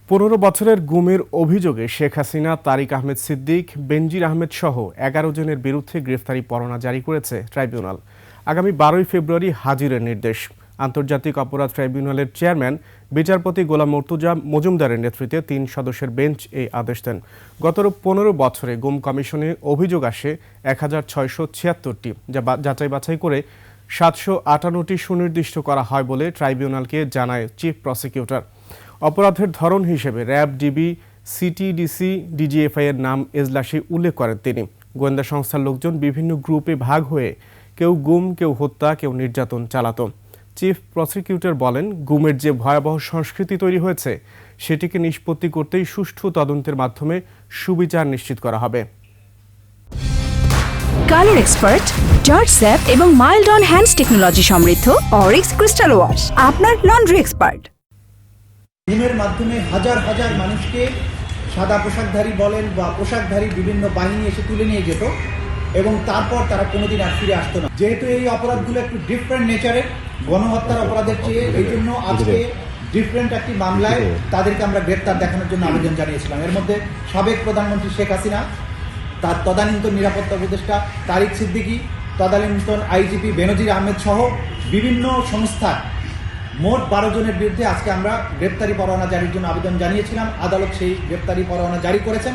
15 বছরের গুমের অভিযোগে শেখ হাসিনা, তারিক আহমেদ সিদ্দিক, বেনজির আহমেদ সহ 11 জনের বিরুদ্ধে গ্রেফতারি পরোয়ানা জারি করেছে ট্রাইব্যুনাল। আগামী 12 ফেব্রুয়ারি হাজিরের নির্দেশ। আন্তর্জাতিক অপরাধ ট্রাইব্যুনালের চেয়ারম্যান বিচারপতি গোলাম মর্তুজা মজুমদারের নেতৃত্বে 3 সদস্যের বেঞ্চ এই আদেশ দেন। গত 15 বছরে গুম কমিশনে অভিযোগ আসে 1676টি, যা যাচাই বাছাই করে 758টি সুনির্দিষ্ট করা হয় বলে ট্রাইব্যুনালকে জানায় চিফ প্রসিকিউটর। অপরাধের ধরন হিসেবে র্যাব, ডিবি, সিটিডিসি, ডিজিএফআই এর নাম এজলাসে উল্লেখ করেন তিনি। গোয়েন্দা সংস্থার লোকজন বিভিন্ন গ্রুপে ভাগ হয়ে কেউ গুম, কেউ হত্যা, কেউ নির্যাতন চালাত। চিফ প্রসিকিউটর বলেন, গুমের যে ভয়াবহ সংস্কৃতি তৈরি হয়েছে সেটিকে নিষ্পত্তি করতেই সুষ্ঠু তদন্তের মাধ্যমে সুবিচার নিশ্চিত করা হবে। কালার এক্সপার্ট, জর্জ স্যাপ এবং মাইল্ড অন হ্যান্ডস টেকনোলজি সমৃদ্ধ অরিক্স ক্রিস্টাল ওয়াশ আপনার লন্ড্রি এক্সপার্ট। গুমের মাধ্যমে হাজার হাজার মানুষকে সাদা পোশাকধারী বলেন বা পোশাকধারী বিভিন্ন বাহিনী এসে তুলে নিয়ে যেত এবং তারপর তারা কোনোদিন আর ফিরে আসতো না। যেহেতু এই অপরাধগুলো একটু ডিফারেন্ট নেচারের, গণহত্যার অপরাধের চেয়ে, এই জন্য আজকে ডিফারেন্ট একটি মামলায় তাদেরকে আমরা গ্রেপ্তার দেখানোর জন্য আবেদন জানিয়েছিলাম। এর মধ্যে সাবেক প্রধানমন্ত্রী শেখ হাসিনা, তার তদানীন্তন নিরাপত্তা উপদেষ্টা তারিক সিদ্দিকী, তদানীন্তন আইজিপি বেনজির আহমেদ সহ বিভিন্ন সংস্থার মোট 12 জনের বিরুদ্ধে আজকে আমরা গ্রেপ্তারি পরোয়ানা জারির জন্য আবেদন জানিয়েছিলাম। আদালত সেই গ্রেপ্তারি পরোয়ানা জারি করেছেন।